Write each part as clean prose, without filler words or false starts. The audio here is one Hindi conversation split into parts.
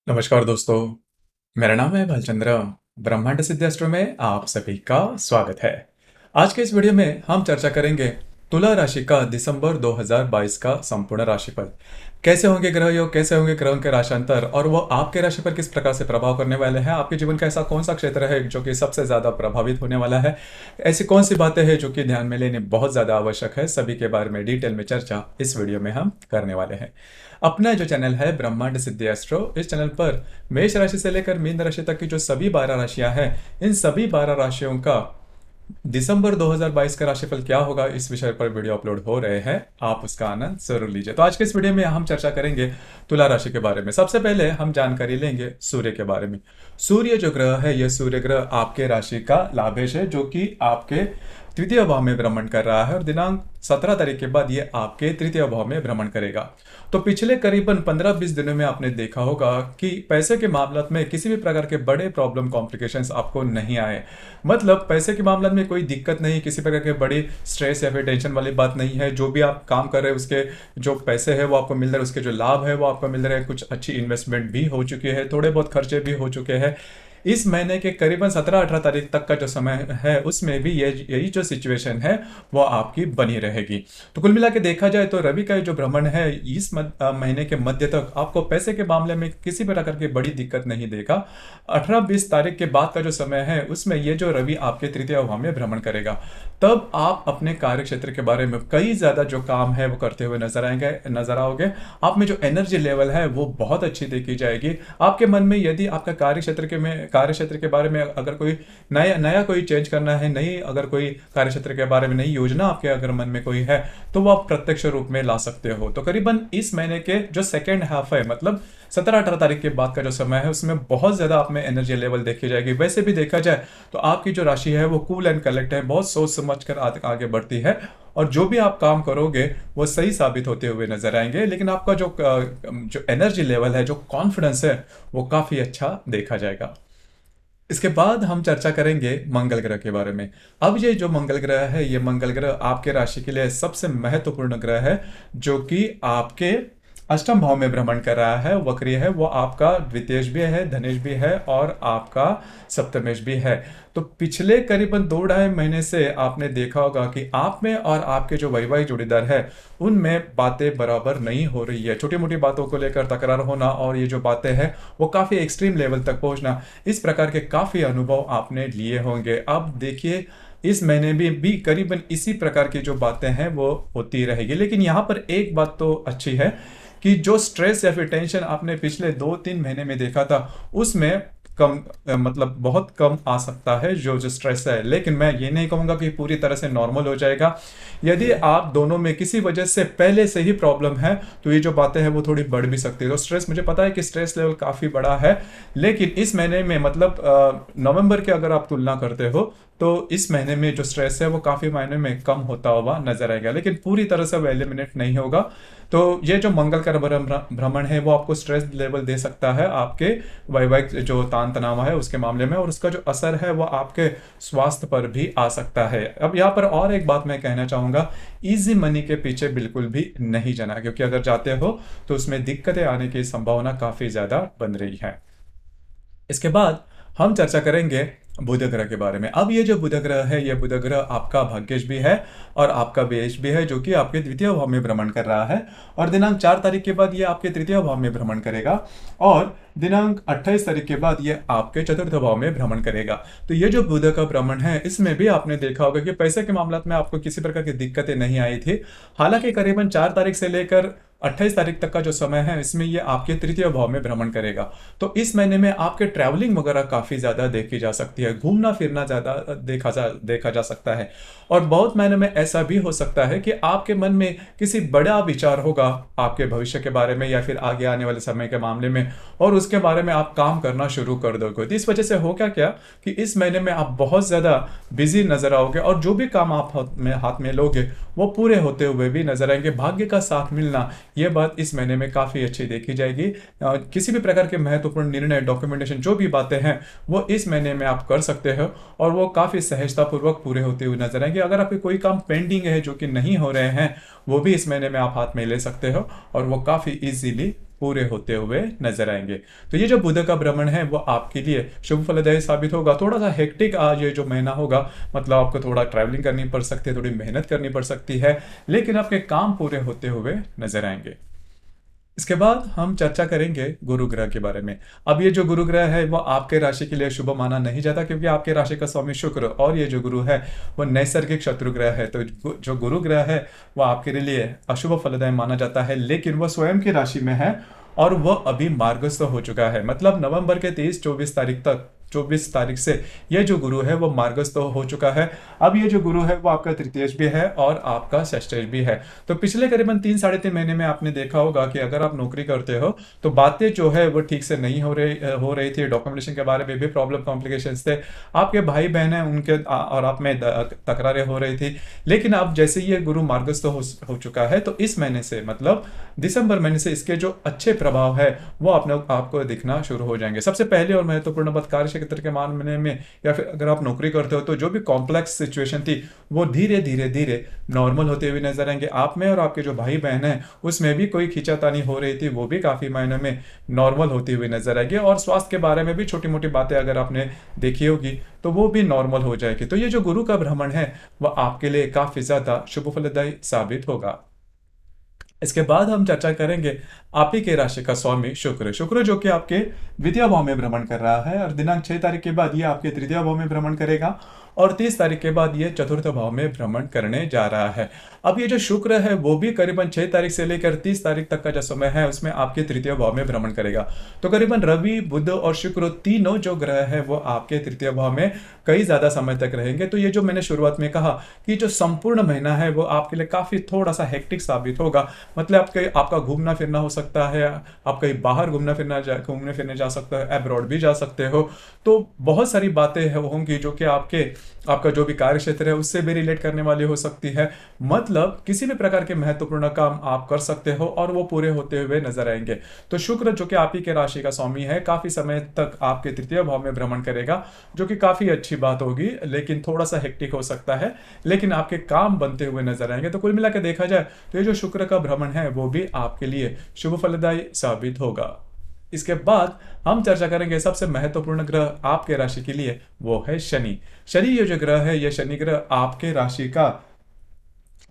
नमस्कार दोस्तों, मेरा नाम है भालचंद्र। ब्रह्मांड सिद्धास्त्र में आप सभी का स्वागत है। आज के इस वीडियो में हम चर्चा करेंगे तुला राशि का दिसंबर 2022 का संपूर्ण राशिफल। कैसे होंगे ग्रह योग, कैसे होंगे ग्रहों के राशांतर और वो आपके राशि पर किस प्रकार से प्रभाव करने वाले हैं। आपके जीवन का ऐसा कौन सा क्षेत्र है जो कि सबसे ज्यादा प्रभावित होने वाला है। ऐसी कौन सी बातें हैं जो कि ध्यान में लेने बहुत ज्यादा आवश्यक है। सभी के बारे में डिटेल में चर्चा इस वीडियो में हम करने वाले हैं। अपना जो चैनल है ब्रह्मांड सिद्धि एस्ट्रो, इस चैनल पर मेष राशि से लेकर मीन राशि तक की जो सभी 12 राशियां हैं, इन सभी 12 राशियों का दिसंबर 2022 का राशिफल क्या होगा, इस विषय पर वीडियो अपलोड हो रहे हैं। आप उसका आनंद जरूर लीजिए। तो आज के इस वीडियो में हम चर्चा करेंगे तुला राशि के बारे में। सबसे पहले हम जानकारी लेंगे सूर्य के बारे में। सूर्य जो ग्रह है, यह सूर्य ग्रह आपके राशि का लाभेश है, जो कि आपके तृतीय भाव में भ्रमण कर रहा है और दिनांक 17 तारीख के बाद ये आपके तृतीय भाव में भ्रमण करेगा। तो पिछले करीबन 15-20 दिनों में आपने देखा होगा कि पैसे के मामले में किसी भी प्रकार के बड़े प्रॉब्लम कॉम्प्लिकेशंस आपको नहीं आए। मतलब पैसे के मामले में कोई दिक्कत नहीं, किसी प्रकार के बड़ी स्ट्रेस या फिर टेंशन वाली बात नहीं है। जो भी आप काम कर रहे हैं उसके जो पैसे है वो आपको मिल रहे हैं, उसके जो लाभ है वो आपको मिल रहे हैं। कुछ अच्छी इन्वेस्टमेंट भी हो चुकी है, थोड़े बहुत खर्चे भी हो चुके हैं। इस महीने के करीबन 17-18 तारीख तक का जो समय है उसमें भी यही जो सिचुएशन है वो आपकी बनी रहेगी। तो कुल मिला के देखा जाए तो रवि का जो भ्रमण है इस महीने के मध्य तक आपको पैसे के मामले में किसी प्रकार की बड़ी दिक्कत नहीं देगा। 18-20 तारीख के बाद का जो समय है उसमें ये जो रवि आपके तृतीय भाव में भ्रमण करेगा, तब आप अपने कार्य क्षेत्र के बारे में कई ज्यादा जो काम है वो करते हुए नजर आओगे। आप में जो एनर्जी लेवल है वो बहुत अच्छी देखी जाएगी। आपके मन में यदि आपका कार्य क्षेत्र के बारे में अगर कोई नया कोई चेंज करना है, नई अगर कोई कार्य क्षेत्र के बारे में नई योजना आपके अगर मन में कोई है, तो वो आप प्रत्यक्ष रूप में ला सकते हो। तो करीबन इस महीने के जो सेकेंड हाफ है, मतलब 17-18 तारीख के बाद का जो समय है, उसमें बहुत ज्यादा आप में एनर्जी लेवल देखी जाएगी। वैसे भी देखा जाए तो आपकी जो राशि है वो कूल एंड कलेक्ट है, बहुत सोच समझ कर आगे बढ़ती है और जो भी आप काम करोगे वो सही साबित होते हुए नजर आएंगे। लेकिन आपका जो एनर्जी लेवल है, जो कॉन्फिडेंस है, वो काफी अच्छा देखा जाएगा। इसके बाद हम चर्चा करेंगे मंगल ग्रह के बारे में। अब ये जो मंगल ग्रह है, ये मंगल ग्रह आपके राशि के लिए सबसे महत्वपूर्ण ग्रह है, जो कि आपके अष्टम भाव में भ्रमण कर रहा है, वक्री है। वो आपका द्वितीयेश भी है, धनेश भी है और आपका सप्तमेश भी है। तो पिछले करीबन 2-2.5 महीने से आपने देखा होगा कि आप में और आपके जो वैवाहिक जोड़ीदार है उनमें बातें बराबर नहीं हो रही है। छोटी मोटी बातों को लेकर तकरार होना और ये जो बातें हैं वो काफी एक्सट्रीम लेवल तक पहुंचना, इस प्रकार के काफी अनुभव आपने लिए होंगे। अब देखिए इस महीने भी करीबन इसी प्रकार की जो बातें हैं वो होती रहेगी। लेकिन यहाँ पर एक बात तो अच्छी है कि जो स्ट्रेस या फिर टेंशन आपने पिछले 2-3 महीने में देखा था उसमें कम मतलब बहुत कम आ सकता है जो स्ट्रेस है। लेकिन मैं ये नहीं कहूंगा कि पूरी तरह से नॉर्मल हो जाएगा। यदि आप दोनों में किसी वजह से पहले से ही प्रॉब्लम है तो ये जो बातें हैं वो थोड़ी बढ़ भी सकती है। तो स्ट्रेस, मुझे पता है कि स्ट्रेस लेवल काफी बड़ा है, लेकिन इस महीने में मतलब नवंबर की अगर आप तुलना करते हो तो इस महीने में जो स्ट्रेस है वो काफी महीने में कम होता हुआ नजर आएगा, लेकिन पूरी तरह से वो एलिमिनेट नहीं होगा। तो ये जो मंगल का भ्रमण है वो आपको स्ट्रेस लेवल दे सकता है आपके वैवाहिक जो तान तनाव है उसके मामले में, और उसका जो असर है वो आपके स्वास्थ्य पर भी आ सकता है। अब यहाँ पर और एक बात मैं कहना चाहूंगा, इजी मनी के पीछे बिल्कुल भी नहीं जाना, क्योंकि अगर जाते हो तो उसमें दिक्कतें आने की संभावना काफी ज्यादा बन रही है। इसके बाद हम चर्चा करेंगे बुध ग्रह के बारे में। अब ये जो बुध ग्रह है, ये बुध ग्रह आपका भाग्येश भी है और आपका व्ययेश भी है, जो कि आपके द्वितीय भाव में भ्रमण कर रहा है और दिनांक 4 तारीख के बाद ये आपके तृतीय भाव में भ्रमण करेगा और दिनांक 28 तारीख के बाद ये आपके चतुर्थ भाव में भ्रमण करेगा। तो ये जो बुध का भ्रमण है इसमें भी आपने देखा होगा कि पैसे के मामले में आपको किसी प्रकार की दिक्कतें नहीं आई थी। हालांकि करीबन 4 तारीख से लेकर 28 तारीख तक का जो समय है इसमें ये आपके तृतीय भाव में भ्रमण करेगा। तो इस महीने में आपके ट्रैवलिंग वगैरह काफी ज्यादा देखी जा सकती है, घूमना फिरना ज्यादा देखा जा सकता है। और बहुत महीने में ऐसा भी हो सकता है कि आपके मन में किसी बड़ा विचार होगा आपके भविष्य के बारे में या फिर आगे आने वाले समय के मामले में, और उसके बारे में आप काम करना शुरू कर दोगे। तो इस वजह से हो क्या कि इस महीने में आप बहुत ज्यादा बिजी नजर आओगे और जो भी काम आप हाथ में लोगे वो पूरे होते हुए भी नजर आएंगे। भाग्य का साथ मिलना, ये बात इस महीने में काफी अच्छी देखी जाएगी। किसी भी प्रकार के महत्वपूर्ण निर्णय, डॉक्यूमेंटेशन, जो भी बातें हैं वो इस महीने में आप कर सकते हो और वो काफी सहजता पूर्वक पूरे होते हुए नजर आएंगे। अगर आपके कोई काम पेंडिंग है जो कि नहीं हो रहे हैं, वो भी इस महीने में आप हाथ में ले सकते हो और वो काफी इजीली पूरे होते हुए नजर आएंगे। तो ये जो बुध का भ्रमण है वो आपके लिए शुभ फलदायी साबित होगा। थोड़ा सा हेक्टिक आज ये जो महीना होगा, मतलब आपको थोड़ा ट्रैवलिंग करनी पड़ सकती है, थोड़ी मेहनत करनी पड़ सकती है, लेकिन आपके काम पूरे होते हुए नजर आएंगे। इसके बाद हम चर्चा करेंगे गुरु ग्रह के बारे में। अब ये जो गुरु ग्रह है वो आपके राशि के लिए शुभ माना नहीं जाता, क्योंकि आपके राशि का स्वामी शुक्र और ये जो गुरु है वो नैसर्गिक शत्रु ग्रह है। तो जो गुरु ग्रह है वो आपके लिए अशुभ फलदायी माना जाता है, लेकिन वह स्वयं की राशि में है और वह अभी मार्गस्थ हो चुका है। मतलब नवंबर के 23-24 तारीख तक, 24 तारीख से ये जो गुरु है वो मार्गस्थ हो चुका है। अब ये जो गुरु है वो आपका तृतीयेश भी है और आपका षष्ठेश भी है। तो पिछले करीबन 3-3.5 महीने में आपने देखा होगा कि अगर आप नौकरी करते हो तो बातें जो है वो ठीक से नहीं हो रही थी। डॉक्यूमेंटेशन के बारे में भी प्रॉब्लम कॉम्प्लिकेशंस थे, आपके भाई बहन है उनके और आप में तकरारें हो रही थी। लेकिन अब जैसे ये गुरु मार्गस्थ हो चुका है तो इस महीने से, मतलब दिसंबर महीने से, इसके जो अच्छे प्रभाव है वो आपको दिखना शुरू हो जाएंगे। सबसे पहले और महत्वपूर्ण बात, कार्य क्षेत्र के मामले में या फिर अगर आप नौकरी करते हो तो जो भी कॉम्प्लेक्स सिचुएशन थी वो धीरे धीरे धीरे नॉर्मल होते हुए नजर आएंगे। आप में और आपके जो भाई बहन है उसमें भी कोई खींचातानी हो रही थी वो भी काफी मायनों में नॉर्मल होती हुई नजर आएगी। और स्वास्थ्य के बारे में भी छोटी मोटी बातें अगर आपने देखी होगी तो वो भी नॉर्मल हो जाएगी। तो ये जो गुरु का भ्रमण है वह आपके लिए काफी ज्यादा शुभ फलदायी साबित होगा। इसके बाद हम चर्चा करेंगे आप ही के राशि का स्वामी शुक्र। शुक्र जो कि आपके द्वितीय भाव में भ्रमण कर रहा है और दिनांक 6 तारीख के बाद ये आपके तृतीय भाव में भ्रमण करेगा और 30 तारीख के बाद ये चतुर्थ भाव में भ्रमण करने जा रहा है। अब ये जो शुक्र है वो भी करीबन 6 तारीख से लेकर 30 तारीख तक का जो समय है उसमें आपके तृतीय भाव में भ्रमण करेगा। तो करीबन रवि, बुध और शुक्र तीनों जो ग्रह है वो आपके तृतीय भाव में कई ज्यादा समय तक रहेंगे। तो ये जो मैंने शुरुआत में कहा कि जो संपूर्ण महीना है वो आपके लिए काफी थोड़ा सा हेक्टिक साबित होगा। मतलब आपका घूमना फिरना हो सकता है, आप कहीं बाहर घूमने फिरने जा सकते हो, अब्रॉड भी जा सकते हो। तो बहुत सारी बातें होंगी जो कि आपका जो भी कार्य क्षेत्र है उससे भी रिलेट करने वाली हो सकती है। मतलब किसी भी प्रकार के महत्वपूर्ण काम आप कर सकते हो और वो पूरे होते हुए नजर आएंगे। तो शुक्र जो कि आप ही के राशि का स्वामी है काफी समय तक आपके तृतीय भाव में भ्रमण करेगा, जो कि काफी अच्छी बात होगी, लेकिन थोड़ा सा हेक्टिक हो सकता है, लेकिन आपके काम बनते हुए नजर आएंगे। तो कुल मिलाकर देखा जाए तो ये जो शुक्र का भ्रमण है वो भी आपके लिए शुभ फलदायी साबित होगा। इसके बाद हम चर्चा करेंगे सबसे महत्वपूर्ण ग्रह आपके राशि के लिए, वो है शनि। शनि ये जो ग्रह है, ये शनि ग्रह आपके राशि का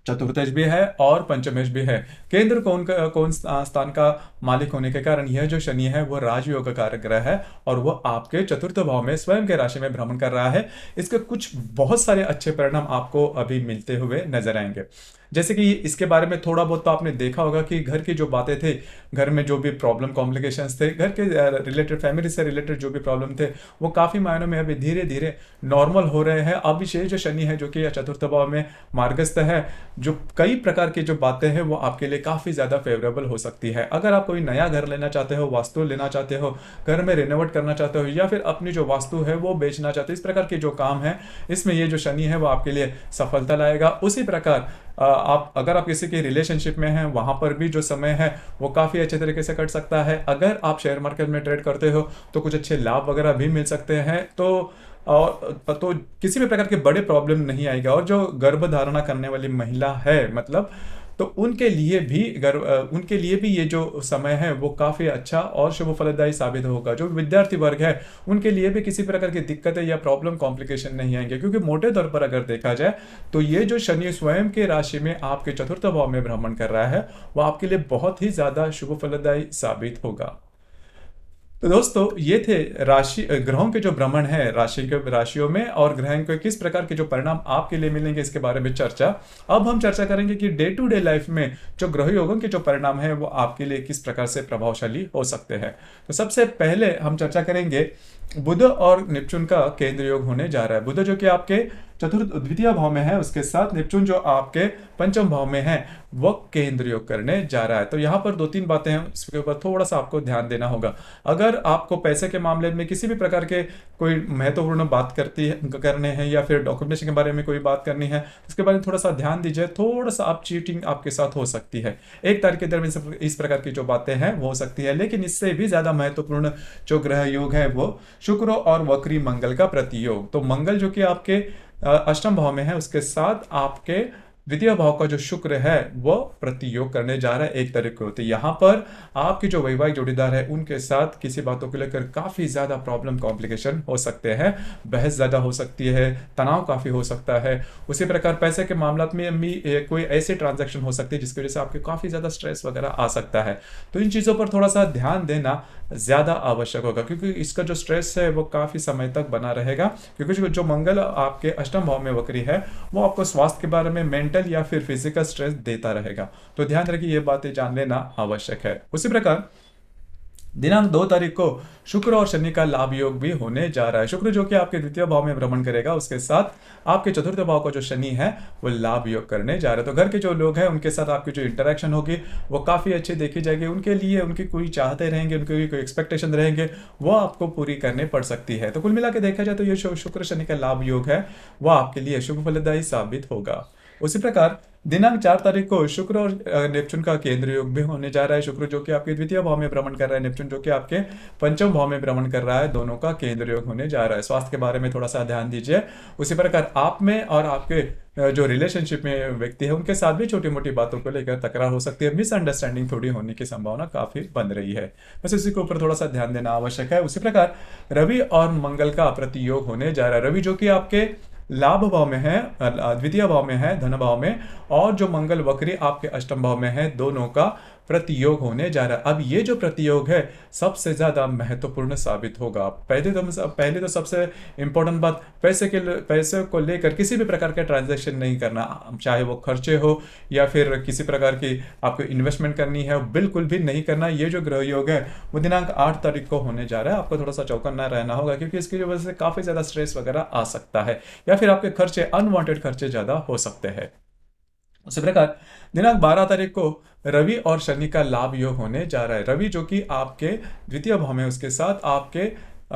चतुर्थेश भी है और पंचमेश भी है। केंद्र कौन स्थान का मालिक होने के कारण यह जो शनि है वो राजयोग कारक ग्रह है और वो आपके चतुर्थ भाव में स्वयं के राशि में भ्रमण कर रहा है। इसके कुछ बहुत सारे अच्छे परिणाम आपको अभी मिलते हुए नजर आएंगे। जैसे कि इसके बारे में थोड़ा बहुत तो आपने देखा होगा कि घर की जो बातें थे, घर में जो भी प्रॉब्लम कॉम्प्लिकेशंस थे, घर के रिलेटेड, फैमिली से रिलेटेड जो भी प्रॉब्लम थे वो काफी मायनों में अभी धीरे धीरे नॉर्मल हो रहे हैं। अब ये जो शनि है जो कि चतुर्थ भाव में मार्गस्थ है, जो कई प्रकार की जो बातें हैं वो आपके लिए काफी ज्यादा फेवरेबल हो सकती है। अगर आप कोई नया घर लेना चाहते हो, वास्तु लेना चाहते हो, घर में रिनोवेट करना चाहते हो, या फिर अपनी जो वास्तु है वो बेचना चाहते हो, इस प्रकार के जो काम है इसमें ये जो शनि है वो आपके लिए सफलता लाएगा। उसी प्रकार अगर आप किसी के रिलेशनशिप में हैं वहां पर भी जो समय है वो काफी अच्छे तरीके से कट सकता है। अगर आप शेयर मार्केट में ट्रेड करते हो तो कुछ अच्छे लाभ वगैरह भी मिल सकते हैं। तो किसी भी प्रकार के बड़े प्रॉब्लम नहीं आएगा। और जो गर्भ धारणा करने वाली महिला है, मतलब तो उनके लिए भी ये जो समय है वो काफी अच्छा और शुभ फलदायी साबित होगा। जो विद्यार्थी वर्ग है उनके लिए भी किसी प्रकार की दिक्कतें या प्रॉब्लम कॉम्प्लिकेशन नहीं आएंगे, क्योंकि मोटे तौर पर अगर देखा जाए तो ये जो शनि स्वयं के राशि में आपके चतुर्थ भाव में भ्रमण कर रहा है वो आपके लिए बहुत ही ज्यादा शुभ फलदायी साबित होगा। तो दोस्तों ये थे राशि ग्रहों के जो भ्रमण है राशियों में और ग्रहों के किस प्रकार के जो परिणाम आपके लिए मिलेंगे इसके बारे में चर्चा। अब हम चर्चा करेंगे कि डे टू डे लाइफ में जो ग्रह योगों के जो परिणाम है वो आपके लिए किस प्रकार से प्रभावशाली हो सकते हैं। तो सबसे पहले हम चर्चा करेंगे बुध और नेपच्यून का केंद्र योग होने जा रहा है। बुध जो कि आपके द्वितीय भाव में है, उसके साथ नेपच्यून जो आपके पंचम भाव में है वो केंद्र योग करने जा रहा है। तो यहाँ पर 2-3 बातें हैं, इसके ऊपर थोड़ा सा आपको ध्यान देना होगा। अगर आपको पैसे के मामले में किसी भी प्रकार के कोई महत्वपूर्ण बात करने हैं या फिर डॉक्यूमेंटेशन के बारे में कोई बात करनी है, उसके बारे में थोड़ा सा ध्यान दीजिए। थोड़ा सा आप चीटिंग आपके साथ हो सकती है। 1 तारीख के दरमियान इस प्रकार की जो बातें हैं वो हो सकती है। लेकिन इससे भी ज्यादा महत्वपूर्ण जो ग्रह योग है वो शुक्र और वक्री मंगल का प्रतियोग। तो मंगल जो कि आपके अष्टम भाव में है, उसके साथ आपके द्वितीय भाव का जो शुक्र है वो प्रतियोग करने जा रहा है 1 तारीख को। तो यहाँ पर आपके जो वैवाहिक जोड़ीदार है उनके साथ किसी बातों को लेकर काफ़ी ज़्यादा प्रॉब्लम कॉम्प्लिकेशन हो सकते हैं, बहस ज़्यादा हो सकती है, तनाव काफ़ी हो सकता है। उसी प्रकार पैसे के मामला में भी कोई ऐसी ट्रांजैक्शन हो सकती है जिसकी वजह से आपके काफ़ी ज़्यादा स्ट्रेस वगैरह आ सकता है। तो इन चीज़ों पर थोड़ा सा ध्यान देना ज़्यादा आवश्यक होगा, क्योंकि इसका जो स्ट्रेस है वो काफ़ी समय तक बना रहेगा, क्योंकि जो मंगल आपके अष्टम भाव में वक्री है वो आपको स्वास्थ्य के बारे में मेंटल या फिर फिजिकल स्ट्रेस देता रहेगा। तो ध्यान रखिए, ये बातें जान लेना आवश्यक है। उसी प्रकार दिनांक 2 तारीख को शुक्र और शनि का लाभ योग भी होने जा रहा है। शुक्र जो कि आपके द्वितीय भाव में भ्रमण करेगा, उसके साथ आपके चतुर्थ भाव का जो शनि है वो लाभ योग करने जा रहा है। तो घर के जो लोग हैं उनके साथ आपकी जो इंटरेक्शन होगी वो काफ़ी अच्छी देखी जाएगी। उनके लिए उनकी कोई चाहते रहेंगे, उनके कोई एक्सपेक्टेशन रहेंगे, वो आपको पूरी करने पड़ सकती है। तो कुल मिला के देखा जाए तो ये शुक्र शनि का लाभ योग है वो आपके लिए शुभ फलदायी साबित होगा। उसी प्रकार दिनांक 4 तारीख को शुक्र और नेपच्यून का केंद्र योग भी होने जा रहा है। शुक्र जो कि आपके द्वितीय भाव में भ्रमण कर रहा है, नेपच्यून जो कि आपके पंचम भाव में भ्रमण कर रहा है, दोनों का केंद्र योग होने जा रहा है। स्वास्थ्य के बारे में थोड़ा सा ध्यान दीजिए। उसी प्रकार आप में और आपके जो रिलेशनशिप में व्यक्ति है उनके साथ भी छोटी मोटी बातों को लेकर तकरार हो सकती है, मिसअंडरस्टैंडिंग थोड़ी होने की संभावना काफी बन रही है। बस इसी के ऊपर थोड़ा सा ध्यान देना आवश्यक है। उसी प्रकार रवि और मंगल का प्रतियोग होने जा रहा है। रवि जो कि आपके लाभ भाव में है, द्वितीय भाव में है, धन भाव में, और जो मंगल वक्री आपके अष्टम भाव में है, दोनों का प्रतियोग होने जा रहा है। अब ये जो प्रतियोग है सबसे ज्यादा महत्वपूर्ण साबित होगा। पहले तो सबसे इंपॉर्टेंट बात, पैसे को लेकर किसी भी प्रकार का ट्रांजैक्शन नहीं करना, चाहे वो खर्चे हो या फिर किसी प्रकार की आपको इन्वेस्टमेंट करनी है, बिल्कुल भी नहीं करना। ये जो ग्रह योग है वो दिनांक 8 तारीख को होने जा रहा है। आपको थोड़ा सा चौकन्ना रहना होगा, क्योंकि इसकी वजह से काफी ज्यादा स्ट्रेस वगैरह आ सकता है, या फिर आपके खर्चे, अनवांटेड खर्चे ज्यादा हो सकते हैं। उसी प्रकार दिनांक 12 तारीख को रवि और शनि का लाभ योग होने जा रहा है। रवि जो कि आपके द्वितीय भाव में, उसके साथ आपके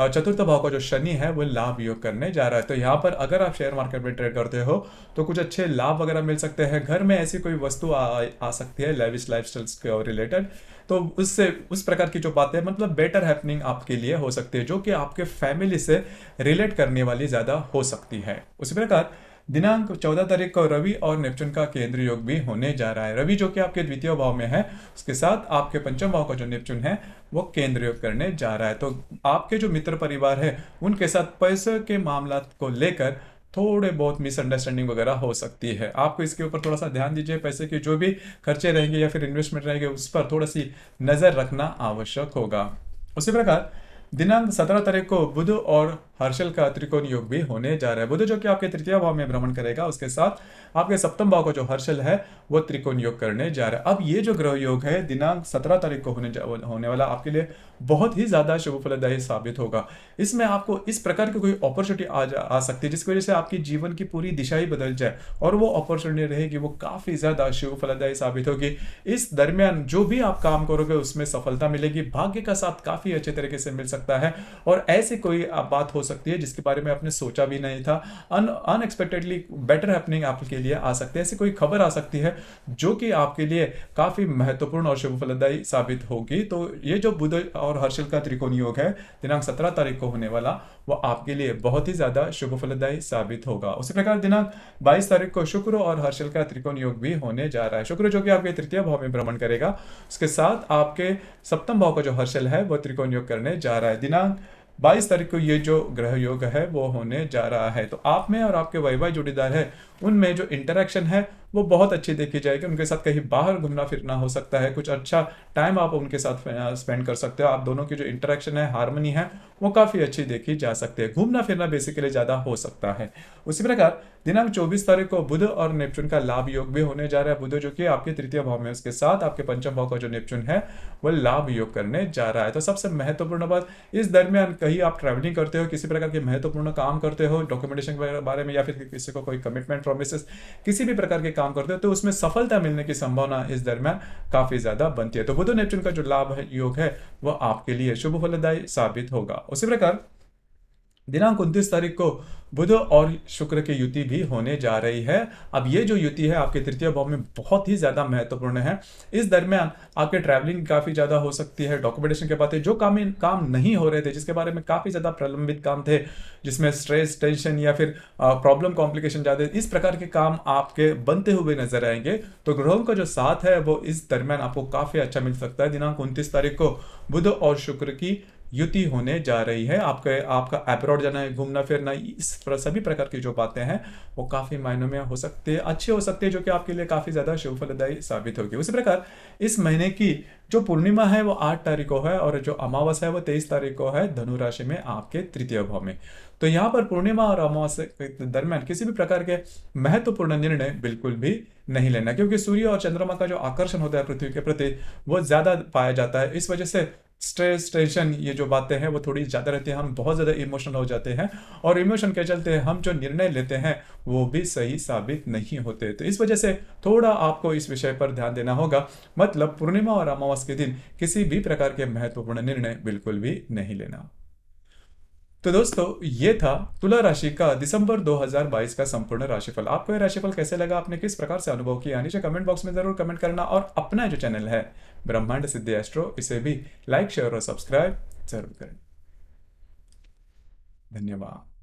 चतुर्थ भाव का जो शनि है वो लाभ योग करने जा रहा है। तो यहाँ पर अगर आप शेयर मार्केट में ट्रेड करते हो तो कुछ अच्छे लाभ वगैरह मिल सकते हैं। घर में ऐसी कोई वस्तु आ सकती है लेविश लाइफस्टाइल्स के रिलेटेड, तो उससे उस प्रकार की जो बातें, मतलब बेटर हैपनिंग आपके लिए हो सकती है, जो कि आपके फैमिली से रिलेट करने वाली ज़्यादा हो सकती है। उसी प्रकार दिनांक 14 तारीख को रवि और नेपच्यून का केंद्र योग भी होने जा रहा है। रवि जो कि आपके द्वितीय भाव में है, उसके साथ आपके पंचम भाव का जो नेपच्यून है वो केंद्र योग करने जा रहा है। तो आपके जो मित्र परिवार है उनके साथ पैसे के मामला को लेकर थोड़े बहुत मिसअंडरस्टैंडिंग वगैरह हो सकती है। आपको इसके ऊपर थोड़ा सा ध्यान दीजिए। पैसे के जो भी खर्चे रहेंगे या फिर इन्वेस्टमेंट रहेंगे उस पर थोड़ी सी नज़र रखना आवश्यक होगा। उसी प्रकार दिनांक 17 तारीख को बुध और हर्षल का त्रिकोण योग भी होने जा रहा है। बुध जो कि आपके तृतीय भाव में भ्रमण करेगा, उसके साथ आपके सप्तम भाव का जो हर्षल है वो त्रिकोण योग करने जा रहा है। अब ये जो ग्रह योग है दिनांक 17 तारीख को होने वाला आपके लिए बहुत ही ज्यादा शुभ फलदायी साबित होगा। इसमें आपको इस प्रकार की कोई अपॉर्चुनिटी आ सकती है जिसकी वजह से आपकी जीवन की पूरी दिशा ही बदल जाए, और वो अपॉर्चुनिटी रहेगी वो काफी ज्यादा शुभ फलदायी साबित होगी। इस दरमियान जो भी आप काम करोगे उसमें सफलता मिलेगी, भाग्य का साथ काफी अच्छे तरीके से मिल सकता है, और ऐसी कोई बात हो सकती है जिसके बारे में आपने सोचा भी नहीं था। अनएक्सपेक्टेडली बेटर हैपनिंग आपके लिए आ सकती है। ऐसी कोई खबर आ सकती है जो कि आपके लिए काफी महत्वपूर्ण और शुभ फलदायी साबित होगी। तो ये जो बुध और हर्षल का त्रिकोण योग है दिनांक 17 तारीख को होने वाला, वो आपके लिए बहुत ही ज्यादा शुभ फलदायी साबित होगा। उसी प्रकार दिनांक 22 तारीख को शुक्र और हर्षल का त्रिकोण योग भी होने जा रहा है। शुक्र जो कि आपके तृतीय भाव में भ्रमण करेगा, उसके साथ आपके सप्तम भाव का जो हर्षल है वो त्रिकोण योग करने जा रहा है। दिनांक 22 तारीख को ये जो ग्रह योग है वो होने जा रहा है। तो आप में और आपके वैवाहिक जोड़ीदार है उनमें जो इंटरेक्शन है वो बहुत अच्छी देखी जाएगी। उनके साथ कहीं बाहर घूमना फिरना हो सकता है, कुछ अच्छा टाइम आप उनके साथ स्पेंड कर सकते हो। आप दोनों की जो इंटरेक्शन है, हार्मनी है, वो काफ़ी अच्छी देखी जा सकती है। घूमना फिरना बेसिकली ज़्यादा हो सकता है। उसी प्रकार दिनांक 24 तारीख को बुध और नेपच्यून का लाभ योग भी होने जा रहा है। बुध जो कि आपके तृतीय भाव में, उसके साथ आपके पंचम भाव का जो नेपच्यून है वो लाभ योग करने जा रहा है। तो सबसे महत्वपूर्ण बात, इस दरमियान कहीं आप ट्रैवलिंग करते हो, किसी प्रकार के महत्वपूर्ण काम करते हो, डॉक्यूमेंटेशन के बारे में, या फिर किसी को कोई कमिटमेंट प्रोमिसेस, किसी भी प्रकार के काम करते हो तो उसमें सफलता मिलने की संभावना इस दरमियान काफी ज्यादा बनती है। तो बुध नेपच्यून का जो लाभ योग है वो आपके लिए शुभ फलदायी साबित होगा। उसी प्रकार दिनांक 29 तारीख को बुध और शुक्र की युति भी होने जा रही है। अब ये जो युति है आपके तृतीय भाव में बहुत ही ज़्यादा महत्वपूर्ण है। इस दरमियान आपके ट्रैवलिंग काफ़ी ज़्यादा हो सकती है, डॉक्यूमेंटेशन के बातें जो काम नहीं हो रहे थे, जिसके बारे में काफ़ी ज़्यादा प्रलंबित काम थे, जिसमें स्ट्रेस, टेंशन या फिर प्रॉब्लम, कॉम्प्लिकेशन ज़्यादा, इस प्रकार के काम आपके बनते हुए नजर आएंगे। तो ग्रहों का जो साथ है वो इस दरमियान आपको काफ़ी अच्छा मिल सकता है। दिनांक 29 तारीख को बुध और शुक्र की युति होने जा रही है। आपका अब्रॉड जाना है, घूमना फिरना, सभी प्रकार की जो बातें हैं वो काफ़ी मायनों में हो सकती है, अच्छी हो सकती है, जो कि आपके लिए काफ़ी ज़्यादा शुभ फलदायी साबित होगी। उसी प्रकार इस महीने की जो पूर्णिमा है वो 8 तारीख को है और जो अमावस्या है वो 23 तारीख को है धनु राशि में आपके तृतीय भाव में। तो यहाँ पर पूर्णिमा और अमावस्या के दरमियान किसी भी प्रकार के महत्वपूर्ण निर्णय बिल्कुल भी नहीं लेना, क्योंकि सूर्य और चंद्रमा का जो आकर्षण होता है पृथ्वी के प्रति वो ज़्यादा पाया जाता है। इस वजह से स्ट्रेस, टेंशन, ये जो बातें हैं वो थोड़ी ज़्यादा रहती हैं, हम बहुत ज़्यादा इमोशनल हो जाते हैं और इमोशन के चलते हम जो निर्णय लेते हैं वो भी सही साबित नहीं होते। तो इस वजह से थोड़ा आपको इस विषय पर ध्यान देना होगा। मतलब पूर्णिमा और अमावस्या के दिन किसी भी प्रकार के महत्वपूर्ण निर्णय बिल्कुल भी नहीं लेना। तो दोस्तों ये था तुला राशि का दिसंबर 2022 का संपूर्ण राशिफल। आपको ये राशिफल कैसे लगा, आपने किस प्रकार से अनुभव किया, नीचे कमेंट बॉक्स में जरूर कमेंट करना और अपना जो चैनल है ब्रह्मांड सिद्धि एस्ट्रो, इसे भी लाइक, शेयर और सब्सक्राइब जरूर करें। धन्यवाद।